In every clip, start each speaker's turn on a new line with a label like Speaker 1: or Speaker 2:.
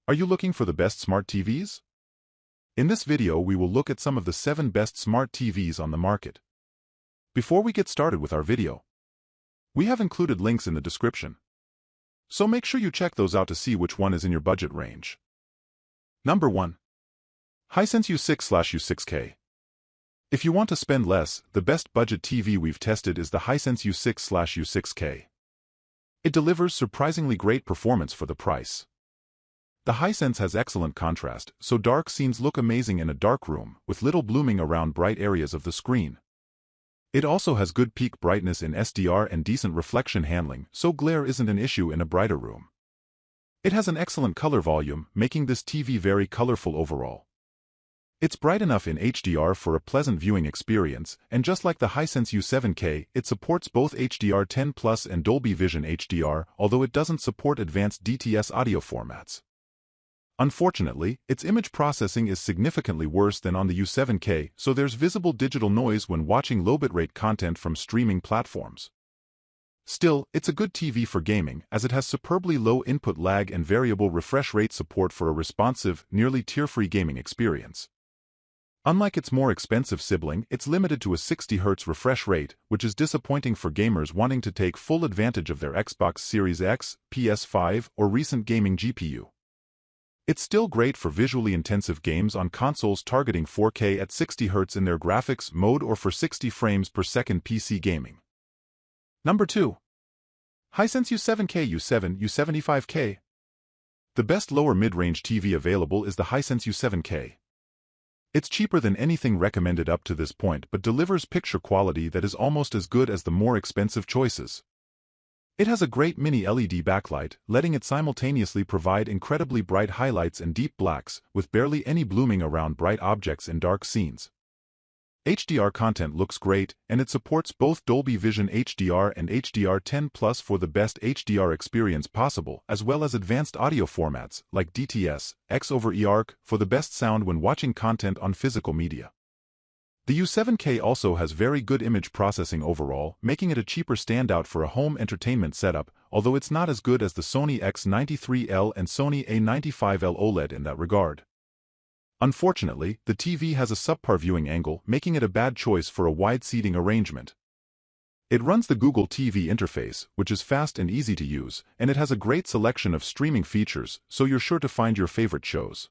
Speaker 1: Are you looking for the best smart TVs? In this video, we will look at some of the 7 best smart TVs on the market. Before we get started with our video, we have included links in the description, so make sure you check those out to see which one is in your budget range. Number 1. Hisense U6/U6K. If you want to spend less, the best budget TV we've tested is the Hisense U6/U6K. It delivers surprisingly great performance for the price. The Hisense has excellent contrast, so dark scenes look amazing in a dark room, with little blooming around bright areas of the screen. It also has good peak brightness in SDR and decent reflection handling, so glare isn't an issue in a brighter room. It has an excellent color volume, making this TV very colorful overall. It's bright enough in HDR for a pleasant viewing experience, and just like the Hisense U7K, it supports both HDR10+ and Dolby Vision HDR, although it doesn't support advanced DTS audio formats. Unfortunately, its image processing is significantly worse than on the U7K, so there's visible digital noise when watching low bitrate content from streaming platforms. Still, it's a good TV for gaming, as it has superbly low input lag and variable refresh rate support for a responsive, nearly tear-free gaming experience. Unlike its more expensive sibling, it's limited to a 60 Hz refresh rate, which is disappointing for gamers wanting to take full advantage of their Xbox Series X, PS5, or recent gaming GPU. It's still great for visually intensive games on consoles targeting 4K at 60 Hz in their graphics mode or for 60 frames per second PC gaming. Number 2. Hisense U7K U75K. The best lower mid-range TV available is the Hisense U7K. It's cheaper than anything recommended up to this point but delivers picture quality that is almost as good as the more expensive choices. It has a great mini LED backlight, letting it simultaneously provide incredibly bright highlights and deep blacks, with barely any blooming around bright objects in dark scenes. HDR content looks great, and it supports both Dolby Vision HDR and HDR10+ for the best HDR experience possible, as well as advanced audio formats, like DTS, X over eARC, for the best sound when watching content on physical media. The U7K also has very good image processing overall, making it a cheaper standout for a home entertainment setup, although it's not as good as the Sony X93L and Sony A95L OLED in that regard. Unfortunately, the TV has a subpar viewing angle, making it a bad choice for a wide seating arrangement. It runs the Google TV interface, which is fast and easy to use, and it has a great selection of streaming features, so you're sure to find your favorite shows.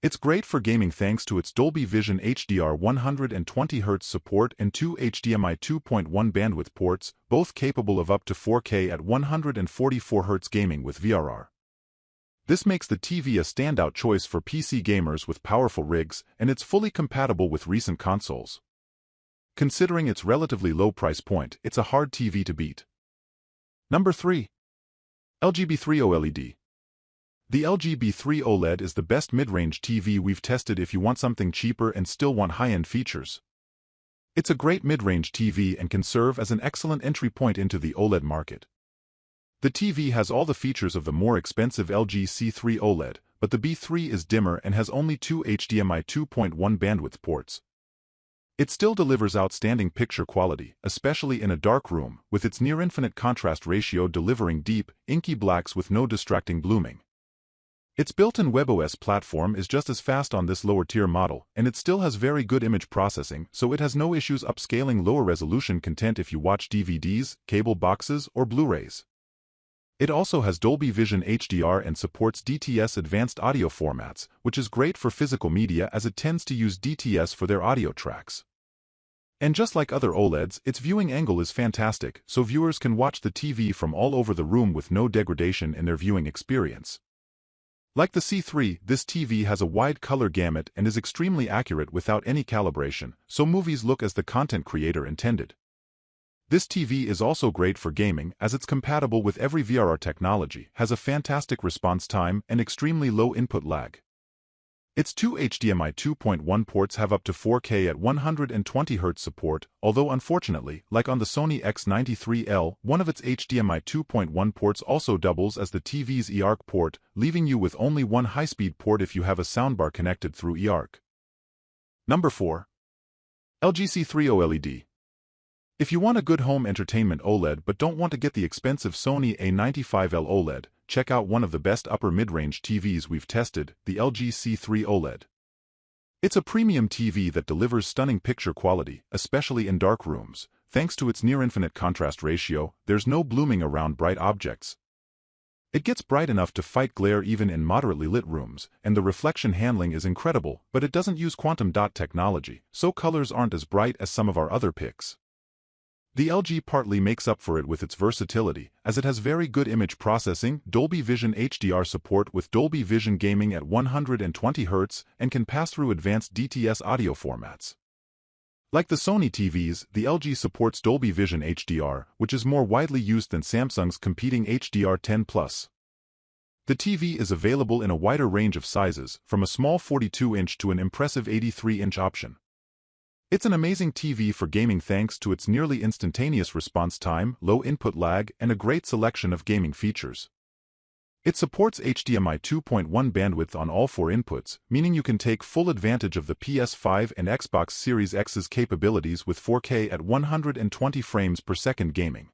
Speaker 1: It's great for gaming thanks to its Dolby Vision HDR 120 Hz support and 2 HDMI 2.1 bandwidth ports, both capable of up to 4K at 144 Hz gaming with VRR. This makes the TV a standout choice for PC gamers with powerful rigs, and it's fully compatible with recent consoles. Considering its relatively low price point, it's a hard TV to beat. Number 3. LG B3 OLED. The LG B3 OLED is the best mid-range TV we've tested if you want something cheaper and still want high-end features. It's a great mid-range TV and can serve as an excellent entry point into the OLED market. The TV has all the features of the more expensive LG C3 OLED, but the B3 is dimmer and has only 2 HDMI 2.1 bandwidth ports. It still delivers outstanding picture quality, especially in a dark room, with its near-infinite contrast ratio delivering deep, inky blacks with no distracting blooming. Its built-in WebOS platform is just as fast on this lower-tier model, and it still has very good image processing, so it has no issues upscaling lower-resolution content if you watch DVDs, cable boxes, or Blu-rays. It also has Dolby Vision HDR and supports DTS advanced audio formats, which is great for physical media as it tends to use DTS for their audio tracks. And just like other OLEDs, its viewing angle is fantastic, so viewers can watch the TV from all over the room with no degradation in their viewing experience. Like the C3, this TV has a wide color gamut and is extremely accurate without any calibration, so movies look as the content creator intended. This TV is also great for gaming as it's compatible with every VRR technology, has a fantastic response time, and extremely low input lag. Its 2 HDMI 2.1 ports have up to 4K at 120 Hz support, although unfortunately, like on the Sony X93L, one of its HDMI 2.1 ports also doubles as the TV's eARC port, leaving you with only one high-speed port if you have a soundbar connected through eARC. Number 4. LG C3 OLED. If you want a good home entertainment OLED but don't want to get the expensive Sony A95L OLED, check out one of the best upper mid-range TVs we've tested, the LG C3 OLED. It's a premium TV that delivers stunning picture quality, especially in dark rooms. Thanks to its near-infinite contrast ratio, there's no blooming around bright objects. It gets bright enough to fight glare even in moderately lit rooms, and the reflection handling is incredible, but it doesn't use quantum dot technology, so colors aren't as bright as some of our other picks. The LG partly makes up for it with its versatility, as it has very good image processing, Dolby Vision HDR support with Dolby Vision gaming at 120 Hz, and can pass through advanced DTS audio formats. Like the Sony TVs, the LG supports Dolby Vision HDR, which is more widely used than Samsung's competing HDR10+. The TV is available in a wider range of sizes, from a small 42-inch to an impressive 83-inch option. It's an amazing TV for gaming thanks to its nearly instantaneous response time, low input lag, and a great selection of gaming features. It supports HDMI 2.1 bandwidth on all 4 inputs, meaning you can take full advantage of the PS5 and Xbox Series X's capabilities with 4K at 120 frames per second gaming.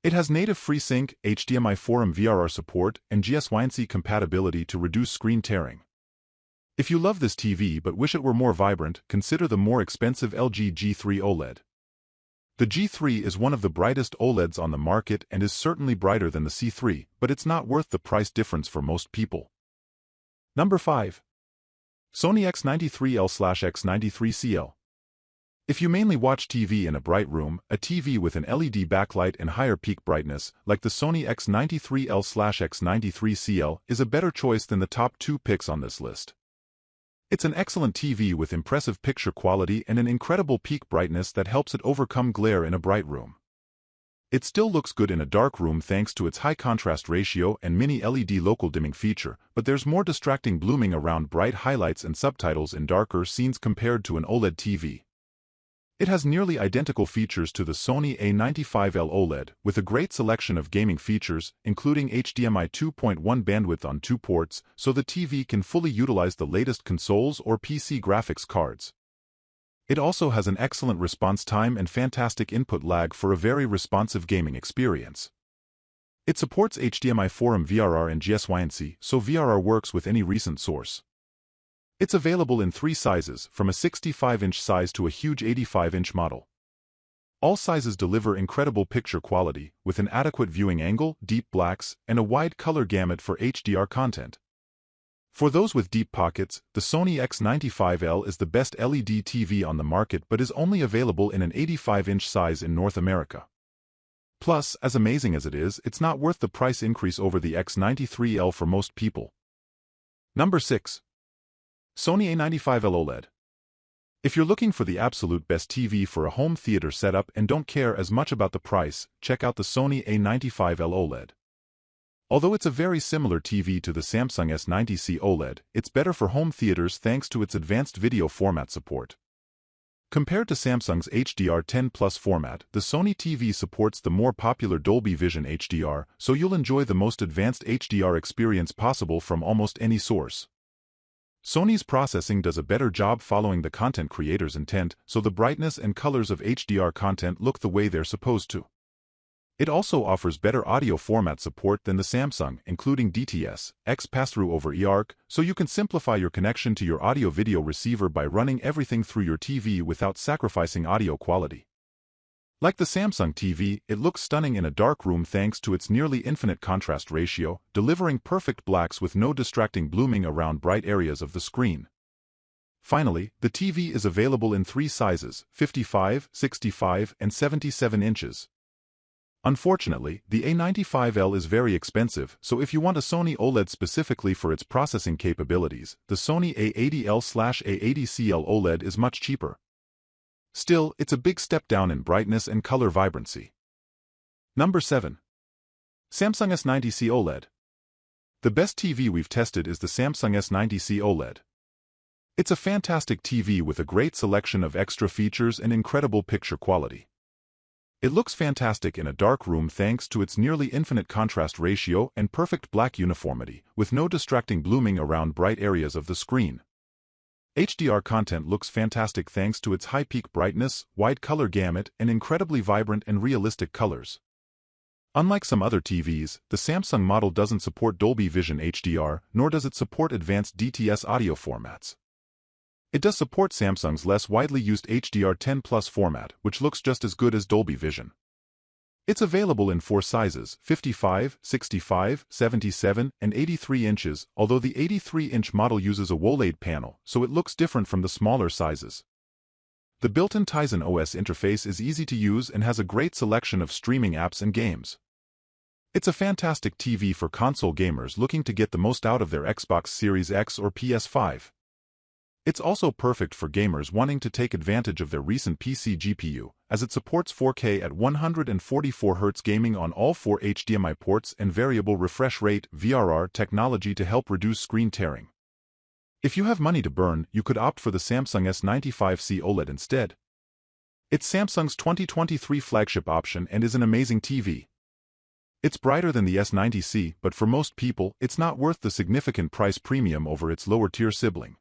Speaker 1: It has native FreeSync, HDMI 4M VRR support, and GSYNC compatibility to reduce screen tearing. If you love this TV but wish it were more vibrant, consider the more expensive LG G3 OLED. The G3 is one of the brightest OLEDs on the market and is certainly brighter than the C3, but it's not worth the price difference for most people. Number 5. Sony X93L/X93CL. If you mainly watch TV in a bright room, a TV with an LED backlight and higher peak brightness, like the Sony X93L/X93CL, is a better choice than the top 2 picks on this list. It's an excellent TV with impressive picture quality and an incredible peak brightness that helps it overcome glare in a bright room. It still looks good in a dark room thanks to its high contrast ratio and mini LED local dimming feature, but there's more distracting blooming around bright highlights and subtitles in darker scenes compared to an OLED TV. It has nearly identical features to the Sony A95L OLED, with a great selection of gaming features, including HDMI 2.1 bandwidth on 2 ports, so the TV can fully utilize the latest consoles or PC graphics cards. It also has an excellent response time and fantastic input lag for a very responsive gaming experience. It supports HDMI 4M VRR and GSYNC, so VRR works with any recent source. It's available in 3 sizes, from a 65-inch size to a huge 85-inch model. All sizes deliver incredible picture quality, with an adequate viewing angle, deep blacks, and a wide color gamut for HDR content. For those with deep pockets, the Sony X95L is the best LED TV on the market but is only available in an 85-inch size in North America. Plus, as amazing as it is, it's not worth the price increase over the X93L for most people. Number 6. Sony A95L OLED. If you're looking for the absolute best TV for a home theater setup and don't care as much about the price, check out the Sony A95L OLED. Although it's a very similar TV to the Samsung S90C OLED, it's better for home theaters thanks to its advanced video format support. Compared to Samsung's HDR10+ format, the Sony TV supports the more popular Dolby Vision HDR, so you'll enjoy the most advanced HDR experience possible from almost any source. Sony's processing does a better job following the content creator's intent, so the brightness and colors of HDR content look the way they're supposed to. It also offers better audio format support than the Samsung, including DTS, X pass-through over eARC, so you can simplify your connection to your audio-video receiver by running everything through your TV without sacrificing audio quality. Like the Samsung TV, it looks stunning in a dark room thanks to its nearly infinite contrast ratio, delivering perfect blacks with no distracting blooming around bright areas of the screen. Finally, the TV is available in 3 sizes, 55, 65, and 77 inches. Unfortunately, the A95L is very expensive, so if you want a Sony OLED specifically for its processing capabilities, the Sony A80L/A80CL OLED is much cheaper. Still, it's a big step down in brightness and color vibrancy. Number 7. Samsung S90C OLED. The best TV we've tested is the Samsung S90C OLED. It's a fantastic TV with a great selection of extra features and incredible picture quality. It looks fantastic in a dark room thanks to its nearly infinite contrast ratio and perfect black uniformity, with no distracting blooming around bright areas of the screen. HDR content looks fantastic thanks to its high peak brightness, wide color gamut, and incredibly vibrant and realistic colors. Unlike some other TVs, the Samsung model doesn't support Dolby Vision HDR, nor does it support advanced DTS audio formats. It does support Samsung's less widely used HDR10 Plus format, which looks just as good as Dolby Vision. It's available in 4 sizes, 55, 65, 77, and 83 inches, although the 83-inch model uses a OLED panel, so it looks different from the smaller sizes. The built-in Tizen OS interface is easy to use and has a great selection of streaming apps and games. It's a fantastic TV for console gamers looking to get the most out of their Xbox Series X or PS5. It's also perfect for gamers wanting to take advantage of their recent PC GPU, as it supports 4K at 144Hz gaming on all 4 HDMI ports and variable refresh rate (VRR) technology to help reduce screen tearing. If you have money to burn, you could opt for the Samsung S95C OLED instead. It's Samsung's 2023 flagship option and is an amazing TV. It's brighter than the S90C, but for most people, it's not worth the significant price premium over its lower-tier sibling.